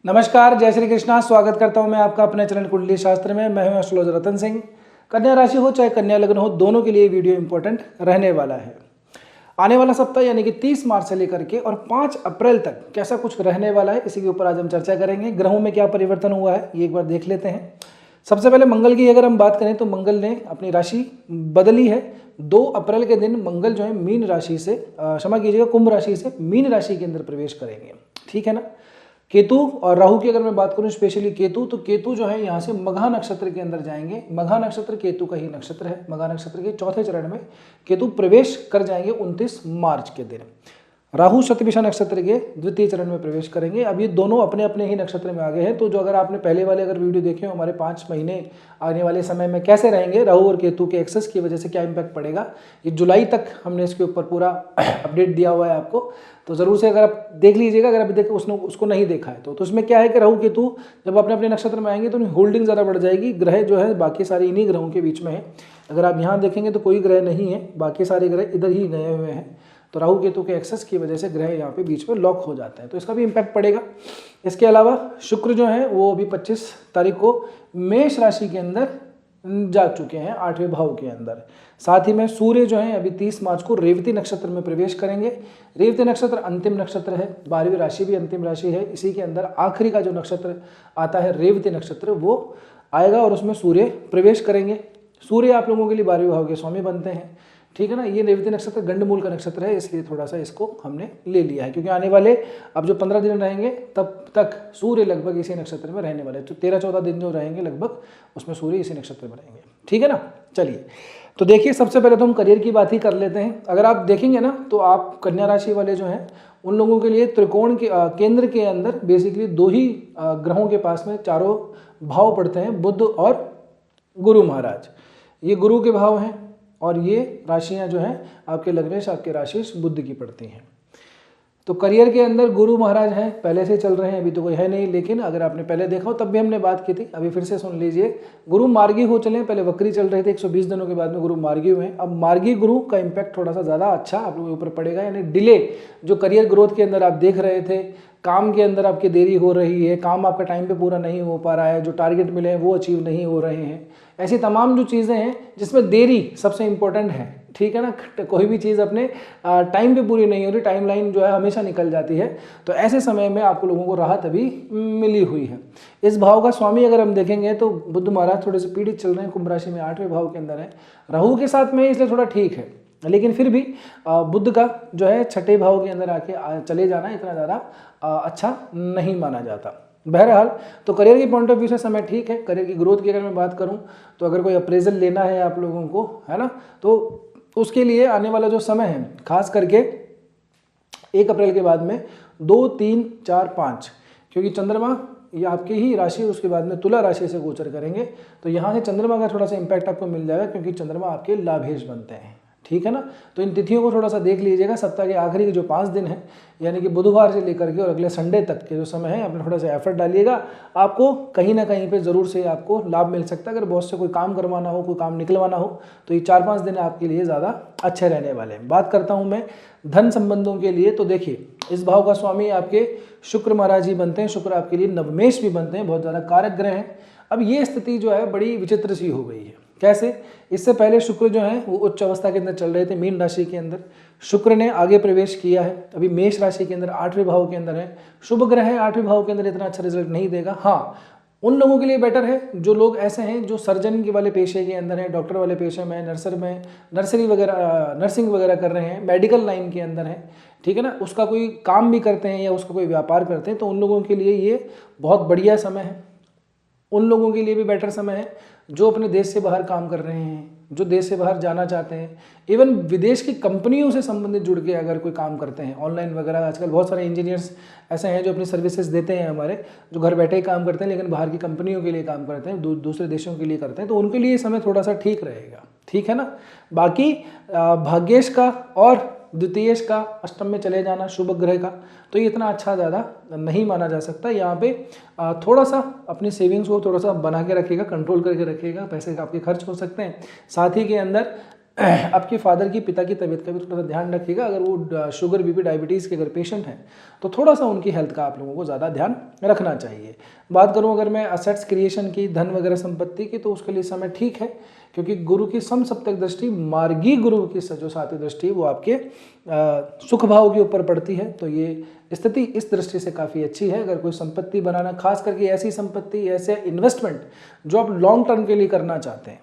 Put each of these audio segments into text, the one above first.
नमस्कार, जय श्री कृष्णा। स्वागत करता हूं मैं आपका अपने चैनल कुंडली शास्त्र में। मैं हूं एस्ट्रोलॉजर रतन सिंह। कन्या राशि हो चाहे कन्या लग्न हो, दोनों के लिए वीडियो इंपॉर्टेंट रहने वाला है। आने वाला सप्ताह यानी कि 30 मार्च से लेकर के और 5 अप्रैल तक कैसा कुछ रहने वाला है, इसी के ऊपर आज हम चर्चा करेंगे। ग्रहों में क्या परिवर्तन हुआ है ये एक बार देख लेते हैं। सबसे पहले मंगल की अगर हम बात करें तो मंगल ने अपनी राशि बदली है। 2 अप्रैल के दिन मंगल जो है मीन राशि से, क्षमा कीजिएगा, कुंभ राशि से मीन राशि के अंदर प्रवेश करेंगे। ठीक है ना। केतु और राहु की अगर मैं बात करूं, स्पेशली केतु, तो केतु जो है यहाँ से मघा नक्षत्र के अंदर जाएंगे। मघा नक्षत्र केतु का ही नक्षत्र है। मघा नक्षत्र के चौथे चरण में केतु प्रवेश कर जाएंगे 29 मार्च के दिन। राहु शतभिषा नक्षत्र के द्वितीय चरण में प्रवेश करेंगे। अब ये दोनों अपने अपने ही नक्षत्र में आ गए हैं। तो जो अगर आपने पहले वाले अगर वीडियो देखे हो, हमारे 5 महीने आने वाले समय में कैसे रहेंगे, राहु और केतु के एक्सेस की वजह से क्या इम्पैक्ट पड़ेगा, ये जुलाई तक हमने इसके ऊपर पूरा अपडेट दिया हुआ है आपको। तो जरूर से अगर आप देख लीजिएगा, अगर अभी उसको नहीं देखा है तो उसमें क्या है कि राहु केतु जब अपने अपने नक्षत्र में आएंगे तो उनकी होल्डिंग ज़्यादा बढ़ जाएगी। ग्रह जो है बाकी सारे इन्हीं ग्रहों के बीच में है। अगर आप यहाँ देखेंगे तो कोई ग्रह नहीं है, बाकी सारे ग्रह इधर ही गए हुए हैं। तो राहु केतु के एक्सेस की वजह से ग्रह यहाँ पे बीच में लॉक हो जाते हैं, तो इसका भी इम्पैक्ट पड़ेगा। इसके अलावा शुक्र जो है वो अभी 25 तारीख को मेष राशि के अंदर जा चुके हैं, 8वें भाव के अंदर। साथ ही में सूर्य जो है अभी 30 मार्च को रेवती नक्षत्र में प्रवेश करेंगे। रेवती नक्षत्र अंतिम नक्षत्र है, 12वीं राशि भी अंतिम राशि है। इसी के अंदर आखिरी का जो नक्षत्र आता है रेवती नक्षत्र, वो आएगा और उसमें सूर्य प्रवेश करेंगे। सूर्य आप लोगों के लिए 12वें भाव के स्वामी बनते हैं। ठीक है ना। ये रेवती नक्षत्र गंडमूल का नक्षत्र है, इसलिए थोड़ा सा इसको हमने ले लिया है, क्योंकि आने वाले अब जो 15 दिन रहेंगे तब तक सूर्य लगभग इसी नक्षत्र में रहने वाले। तो 13-14 दिन जो रहेंगे लगभग, उसमें सूर्य इसी नक्षत्र में रहेंगे। ठीक है ना। चलिए, तो देखिए, सबसे पहले तो हम करियर की बात ही कर लेते हैं। अगर आप देखेंगे ना तो आप कन्या राशि वाले जो हैं उन लोगों के लिए त्रिकोण के केंद्र के अंदर बेसिकली 2 ही ग्रहों के पास में चारों भाव पड़ते हैं, बुध और गुरु महाराज। ये गुरु के भाव हैं और ये राशियां जो हैं आपके लग्नेश, आपके राशिश बुध की पड़ती हैं। तो करियर के अंदर गुरु महाराज हैं, पहले से चल रहे हैं, अभी तो कोई है नहीं। लेकिन अगर आपने पहले देखा हो तब भी हमने बात की थी, अभी फिर से सुन लीजिए। गुरु मार्गी हो चले, पहले वक्री चल रहे थे, 120 दिनों के बाद में गुरु मार्गी हुए। अब मार्गी गुरु का इम्पैक्ट थोड़ा सा ज़्यादा अच्छा आप लोगों के ऊपर पड़ेगा, यानी डिले जो करियर ग्रोथ के अंदर आप देख रहे थे, काम के अंदर आपकी देरी हो रही है, काम आपका टाइम पे पूरा नहीं हो पा रहा है, जो टारगेट मिले हैं वो अचीव नहीं हो रहे हैं, ऐसी तमाम जो चीज़ें हैं जिसमें देरी सबसे इम्पोर्टेंट है। ठीक है ना। कोई भी चीज़ अपने टाइम पे पूरी नहीं हो रही, टाइमलाइन जो है हमेशा निकल जाती है। तो ऐसे समय में आप लोगों को राहत अभी मिली हुई है। इस भाव का स्वामी अगर हम देखेंगे तो बुध महाराज थोड़े से पीड़ित चल रहे हैं, कुंभ राशि में 8वें भाव के अंदर है, राहु के साथ में, इसलिए थोड़ा ठीक है। लेकिन फिर भी बुध का जो है 6ठे भाव के अंदर आके चले जाना इतना ज़्यादा अच्छा नहीं माना जाता। बहरहाल, तो करियर की पॉइंट ऑफ व्यू से समय ठीक है। करियर की ग्रोथ की अगर मैं बात करूं तो अगर कोई अप्रेजल लेना है आप लोगों को, है ना, तो उसके लिए आने वाला जो समय है, खास करके 1 अप्रैल के बाद में 2, 3, 4, 5, क्योंकि चंद्रमा ये आपकी ही राशि, उसके बाद में तुला राशि से गोचर करेंगे। तो यहाँ से चंद्रमा का थोड़ा सा इम्पैक्ट आपको मिल जाएगा, क्योंकि चंद्रमा आपके लाभेश बनते हैं। ठीक है ना। तो इन तिथियों को थोड़ा सा देख लीजिएगा। सप्ताह के आखिरी के जो 5 दिन हैं, यानी कि बुधवार से लेकर के और अगले संडे तक के जो समय है, अपने थोड़ा सा एफर्ट डालिएगा। आपको कहीं ना कहीं पे ज़रूर से आपको लाभ मिल सकता है। अगर बहुत से कोई काम करवाना हो, कोई काम निकलवाना हो, तो ये 4-5 दिन आपके लिए ज़्यादा अच्छे रहने वाले हैं। बात करता हूँ मैं धन संबंधों के लिए, तो देखिए, इस भाव का स्वामी आपके शुक्र महाराज ही बनते हैं। शुक्र आपके लिए नवमेश भी बनते हैं, बहुत ज़्यादा कारक ग्रह हैं। अब ये स्थिति जो है बड़ी विचित्र सी हो गई है। कैसे? इससे पहले शुक्र जो है वो उच्च अवस्था के अंदर चल रहे थे, मीन राशि के अंदर। शुक्र ने आगे प्रवेश किया है, अभी मेष राशि के अंदर 8वें भाव के अंदर है। शुभ ग्रह है, 8वें भाव के अंदर इतना अच्छा रिजल्ट नहीं देगा। हाँ, उन लोगों के लिए बेटर है जो लोग ऐसे हैं जो सर्जन के वाले पेशे के अंदर हैं, डॉक्टर वाले पेशे में, नर्सरी वगैरह, नर्सिंग वगैरह कर रहे हैं, मेडिकल लाइन के अंदर हैं। ठीक है ना। उसका कोई काम भी करते हैं या उसका कोई व्यापार करते हैं, तो उन लोगों के लिए ये बहुत बढ़िया समय है। उन लोगों के लिए भी बेटर समय है जो अपने देश से बाहर काम कर रहे हैं, जो देश से बाहर जाना चाहते हैं, इवन विदेश की कंपनियों से संबंधित जुड़ के अगर कोई काम करते हैं, ऑनलाइन वगैरह। आजकल बहुत सारे इंजीनियर्स ऐसे हैं जो अपनी सर्विसेज देते हैं हमारे, जो घर बैठे ही काम करते हैं लेकिन बाहर की कंपनियों के लिए काम करते हैं, दूसरे देशों के लिए करते हैं। तो उनके लिए समय थोड़ा सा ठीक रहेगा। ठीक है ना। बाकी भाग्येश का और द्वितीयेश का अष्टम में चले जाना शुभ ग्रह का, तो ये इतना अच्छा ज़्यादा नहीं माना जा सकता। यहाँ पे थोड़ा सा अपनी सेविंग्स को थोड़ा सा बना के रखिएगा, कंट्रोल करके रखिएगा, पैसे आपके खर्च हो सकते हैं। साथ ही के अंदर आपके फादर की, पिता की तबीयत का भी थोड़ा सा ध्यान रखिएगा। अगर वो शुगर, बीपी, डायबिटीज़ के अगर पेशेंट हैं तो थोड़ा सा उनकी हेल्थ का आप लोगों को ज़्यादा ध्यान रखना चाहिए। बात करूं अगर मैं असेट्स क्रिएशन की, धन वगैरह संपत्ति की, तो उसके लिए समय ठीक है, क्योंकि गुरु की समसप्तक दृष्टि, मार्गी गुरु की जो सातवीं दृष्टि वो आपके सुख भाव के ऊपर पड़ती है। तो ये स्थिति इस दृष्टि से काफ़ी अच्छी है। अगर कोई संपत्ति बनाना, खास करके ऐसी संपत्ति, ऐसे इन्वेस्टमेंट जो आप लॉन्ग टर्म के लिए करना चाहते हैं,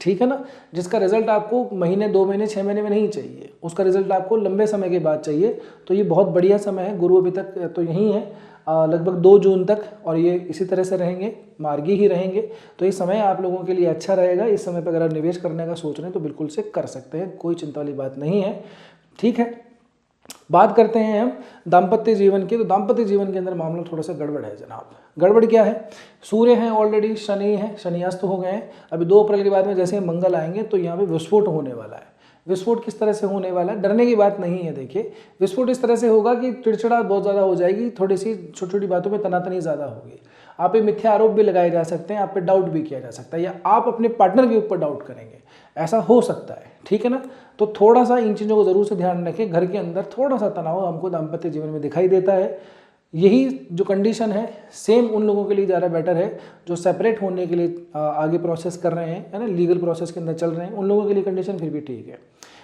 ठीक है ना, जिसका रिजल्ट आपको महीने, 2 महीने, 6 महीने में नहीं चाहिए, उसका रिजल्ट आपको लंबे समय के बाद चाहिए, तो ये बहुत बढ़िया समय है। गुरु अभी तक तो यहीं है लगभग 2 जून तक, और ये इसी तरह से रहेंगे, मार्गी ही रहेंगे। तो ये समय आप लोगों के लिए अच्छा रहेगा। इस समय पर अगर आप निवेश करने का सोच रहे हैं तो बिल्कुल से कर सकते हैं, कोई चिंता वाली बात नहीं है, ठीक है। बात करते हैं हम दाम्पत्य जीवन की। तो दाम्पत्य जीवन के अंदर मामला थोड़ा सा गड़बड़ है जनाब। गड़बड़ क्या है? सूर्य हैं ऑलरेडी, शनि है, शनि अस्त हो गए हैं। अभी 2 अप्रैल के बाद में जैसे मंगल आएंगे तो यहाँ पे विस्फोट होने वाला है। विस्फोट किस तरह से होने वाला है? डरने की बात नहीं है। देखिए, विस्फोट इस तरह से होगा कि चिड़चिड़ा बहुत ज़्यादा हो जाएगी, थोड़ी सी छोटी छोटी बातों में तनातनी ज़्यादा होगी। आप पे मिथ्या आरोप भी लगाए जा सकते हैं, आप पे डाउट भी किया जा सकता है, या आप अपने पार्टनर के ऊपर डाउट करेंगे, ऐसा हो सकता है, ठीक है ना। तो थोड़ा सा इन चीज़ों को ज़रूर से ध्यान रखें। घर के अंदर थोड़ा सा तनाव हमको दाम्पत्य जीवन में दिखाई देता है। यही जो कंडीशन है सेम उन लोगों के लिए ज़्यादा बेटर है जो सेपरेट होने के लिए आगे प्रोसेस कर रहे हैं, है ना, लीगल प्रोसेस के अंदर चल रहे हैं। उन लोगों के लिए कंडीशन फिर भी ठीक है।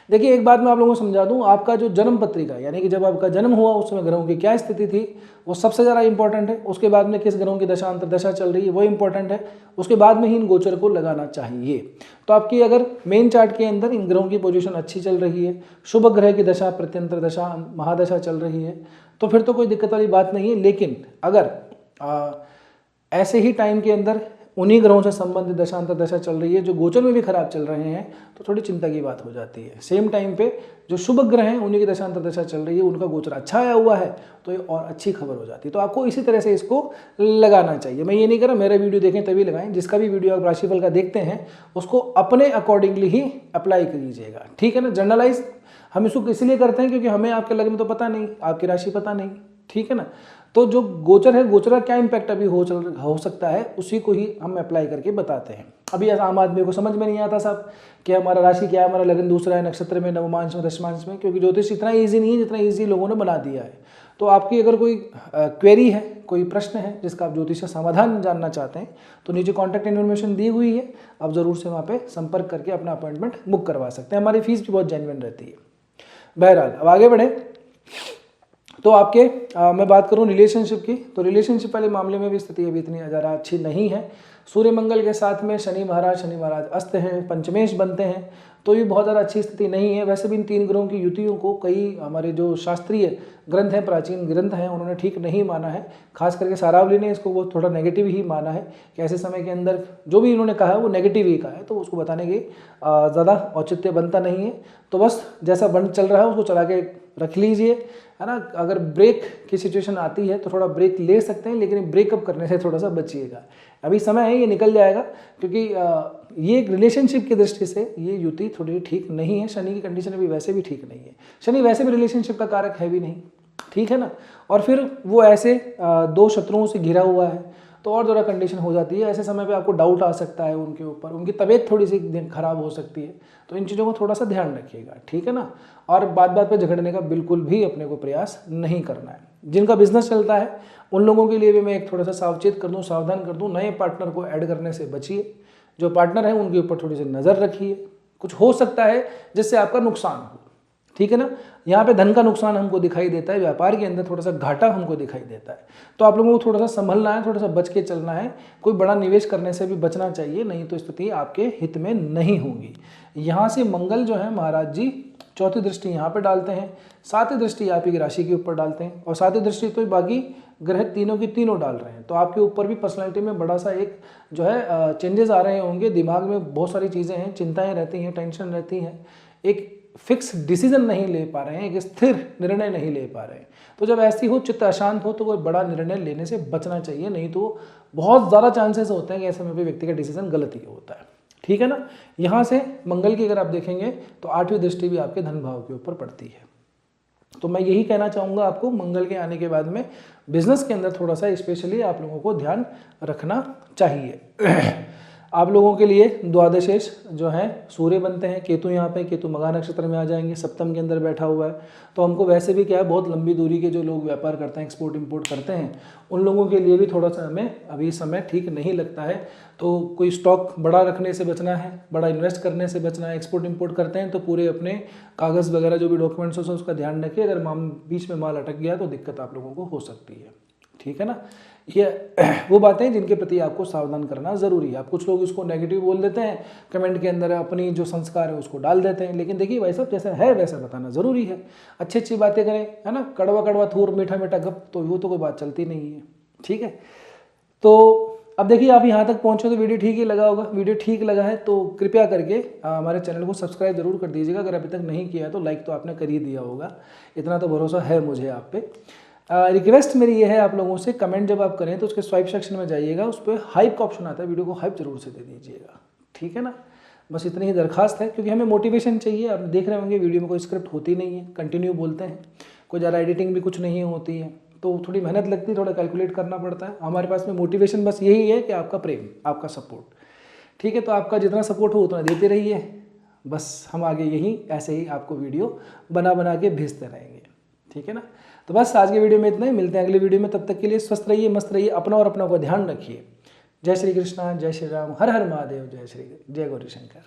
देखिए, एक बात मैं आप लोगों को समझा दूं, आपका जो जन्म पत्रिका, यानी कि जब आपका जन्म हुआ उस समय ग्रहों की क्या स्थिति थी, वो सबसे ज़्यादा इंपॉर्टेंट है। उसके बाद में किस ग्रहों की दशा अंतर्दशा चल रही है वो इंपॉर्टेंट है। उसके बाद में ही इन गोचर को लगाना चाहिए। तो आपकी अगर मेन चार्ट के अंदर इन ग्रहों की पोजीशन अच्छी चल रही है, शुभ ग्रह की दशा, प्रत्यंतर दशा, महादशा चल रही है, तो फिर तो कोई दिक्कत वाली बात नहीं है। लेकिन अगर ऐसे ही टाइम के अंदर उन्हीं ग्रहों से संबंधित दशांतर दशा चल रही है जो गोचर में भी खराब चल रहे हैं, तो थोड़ी चिंता की बात हो जाती है। सेम टाइम पे जो शुभ ग्रह हैं उन्हीं की दशांतर दशा चल रही है, उनका गोचर अच्छा आया हुआ है, तो ये और अच्छी खबर हो जाती है। तो आपको इसी तरह से इसको लगाना चाहिए। मैं ये नहीं कह रहा मेरा वीडियो देखें तभी लगाएं, जिसका भी वीडियो आप राशिफल का देखते हैं उसको अपने अकॉर्डिंगली ही अप्लाई कीजिएगा, ठीक है ना। जर्नलाइज हम इसको इसलिए करते हैं क्योंकि हमें आपके लग्न तो पता नहीं, आपकी राशि पता नहीं, ठीक है ना। तो जो गोचर है, गोचर का क्या इम्पैक्ट अभी हो सकता है, उसी को ही हम अप्लाई करके बताते हैं। अभी आम आदमी को समझ में नहीं आता साहब कि हमारा राशि क्या है, हमारा लगन दूसरा है, नक्षत्र में, नवमांश में, दशमांश में, क्योंकि ज्योतिष इतना ईजी नहीं है जितना ईजी लोगों ने बना दिया है। तो आपकी अगर कोई क्वेरी है, कोई प्रश्न है जिसका आप ज्योतिष का समाधान जानना चाहते हैं, तो नीचे कॉन्टैक्ट इन्फॉर्मेशन दी हुई है, आप ज़रूर से वहाँ पर संपर्क करके अपना अपॉइंटमेंट बुक करवा सकते हैं। हमारी फीस भी बहुत जेन्युइन रहती है। बहरहाल, अब आगे बढ़े तो आपके मैं बात करूं रिलेशनशिप की, तो रिलेशनशिप वाले मामले में भी स्थिति अभी इतनी ज़्यादा अच्छी नहीं है। सूर्य मंगल के साथ में शनि महाराज अस्त हैं, पंचमेश बनते हैं, तो ये बहुत ज़्यादा अच्छी स्थिति नहीं है। वैसे भी इन 3 ग्रहों की युतियों को कई हमारे जो शास्त्रीय ग्रंथ हैं, प्राचीन ग्रंथ हैं, उन्होंने ठीक नहीं माना है। खास करके सारावली ने इसको वो थोड़ा नेगेटिव ही माना है कि ऐसे समय के अंदर जो भी इन्होंने कहा है वो नेगेटिव ही कहा है, तो उसको बताने की ज़्यादा औचित्य बनता नहीं है। तो बस जैसा बंद चल रहा है उसको चला के रख लीजिए, है ना। अगर ब्रेक की सिचुएशन आती है तो थोड़ा ब्रेक ले सकते हैं, लेकिन ब्रेकअप करने से थोड़ा सा बचिएगा। अभी समय है, ये निकल जाएगा, क्योंकि ये एक रिलेशनशिप की दृष्टि से ये युति थोड़ी ठीक नहीं है। शनि की कंडीशन अभी वैसे भी ठीक नहीं है। शनि वैसे भी रिलेशनशिप का कारक है भी नहीं, ठीक है ना। और फिर वो ऐसे 2 शत्रुओं से घिरा हुआ है, तो और ज़रा कंडीशन हो जाती है। ऐसे समय पे आपको डाउट आ सकता है उनके ऊपर, उनकी तबीयत थोड़ी सी खराब हो सकती है। तो इन चीज़ों को थोड़ा सा ध्यान रखिएगा, ठीक है ना। और बात बात पे झगड़ने का बिल्कुल भी अपने को प्रयास नहीं करना है। जिनका बिजनेस चलता है उन लोगों के लिए भी मैं एक थोड़ा सा सावचेत कर दूँ, सावधान कर दूँ, नए पार्टनर को ऐड करने से बचिए। जो पार्टनर है उनके ऊपर थोड़ी सी नज़र रखिए, कुछ हो सकता है जिससे आपका नुकसान हो, ठीक है ना। यहाँ पे धन का नुकसान हमको दिखाई देता है, व्यापार के अंदर थोड़ा सा घाटा हमको दिखाई देता है। तो आप लोगों को थोड़ा सा संभलना है, थोड़ा सा बच के चलना है। कोई बड़ा निवेश करने से भी बचना चाहिए, नहीं तो स्थिति आपके हित में नहीं होगी। यहाँ से मंगल जो है महाराज जी 4थी दृष्टि यहाँ पे डालते हैं, 7वीं दृष्टि आप ही राशि के ऊपर डालते हैं, और 7वीं दृष्टि तो बाकी ग्रह तीनों की तीनों डाल रहे हैं। तो आपके ऊपर भी पर्सनैलिटी में बड़ा सा एक जो है चेंजेस आ रहे होंगे। दिमाग में बहुत सारी चीज़ें हैं, चिंताएँ रहती हैं, टेंशन रहती हैं, एक फिक्स डिसीजन नहीं ले पा रहे हैं, एक स्थिर निर्णय नहीं ले पा रहे हैं। तो जब ऐसी हो, चित्त अशांत हो, तो कोई बड़ा निर्णय लेने से बचना चाहिए, नहीं तो बहुत ज़्यादा चांसेस होते हैं कि ऐसे समय पे व्यक्ति का डिसीजन गलत ही होता है, ठीक है ना। यहाँ से मंगल की अगर आप देखेंगे तो 8वीं दृष्टि भी आपके धन भाव के ऊपर पड़ती है। तो मैं यही कहना चाहूँगा आपको, मंगल के आने के बाद में बिजनेस के अंदर थोड़ा सा स्पेशली आप लोगों को ध्यान रखना चाहिए। आप लोगों के लिए द्वादशेश जो है सूर्य बनते हैं, केतु यहाँ पे, केतु मघा नक्षत्र में आ जाएंगे, सप्तम के अंदर बैठा हुआ है। तो हमको वैसे भी क्या है, बहुत लंबी दूरी के जो लोग व्यापार करते हैं, एक्सपोर्ट इंपोर्ट करते हैं, उन लोगों के लिए भी थोड़ा सा हमें अभी समय ठीक नहीं लगता है। तो कोई स्टॉक बड़ा रखने से बचना है, बड़ा इन्वेस्ट करने से बचना है। एक्सपोर्ट इंपोर्ट करते हैं तो पूरे अपने कागज़ वगैरह जो भी डॉक्यूमेंट्स हो उसका ध्यान रखिए। अगर बीच में माल अटक गया तो दिक्कत आप लोगों को हो सकती है, ठीक है ना। ये वो बातें जिनके प्रति आपको सावधान करना ज़रूरी है। आप कुछ लोग इसको नेगेटिव बोल देते हैं, कमेंट के अंदर अपनी जो संस्कार है उसको डाल देते हैं, लेकिन देखिए भाई साहब जैसा है वैसा बताना ज़रूरी है। अच्छी अच्छी बातें करें, है ना। कड़वा कड़वा थूर, मीठा मीठा गप, तो वो तो कोई बात चलती नहीं है, ठीक है। तो अब देखिए आप यहाँ तक पहुँचे तो वीडियो ठीक ही लगा होगा। वीडियो ठीक लगा है तो कृपया करके हमारे चैनल को सब्सक्राइब जरूर कर दीजिएगा। अगर अभी तक नहीं किया है तो लाइक तो आपने कर ही दिया होगा, इतना तो भरोसा है मुझे आप पे। रिक्वेस्ट मेरी ये है आप लोगों से, कमेंट जब आप करें तो उसके स्वाइप सेक्शन में जाइएगा, उस पर हाइप का ऑप्शन आता है, वीडियो को हाइप जरूर से दे दीजिएगा, ठीक है ना। बस इतनी ही दरखास्त है, क्योंकि हमें मोटिवेशन चाहिए। आप देख रहे होंगे वीडियो में कोई स्क्रिप्ट होती नहीं है, कंटिन्यू बोलते हैं, कोई ज़्यादा एडिटिंग भी कुछ नहीं होती है, तो थोड़ी मेहनत लगती है, थोड़ा कैलकुलेट करना पड़ता है। हमारे पास में मोटिवेशन बस यही है कि आपका प्रेम, आपका सपोर्ट, ठीक है। तो आपका जितना सपोर्ट हो उतना देते रहिए, बस हम आगे यही ऐसे ही आपको वीडियो बना बना के भेजते रहेंगे, ठीक है ना। तो बस आज के वीडियो में इतना ही, मिलते हैं अगले वीडियो में। तब तक के लिए स्वस्थ रहिए, मस्त रहिए, अपना और अपना को ध्यान रखिए। जय श्री कृष्णा, जय श्री राम, हर हर महादेव, जय गौरी शंकर।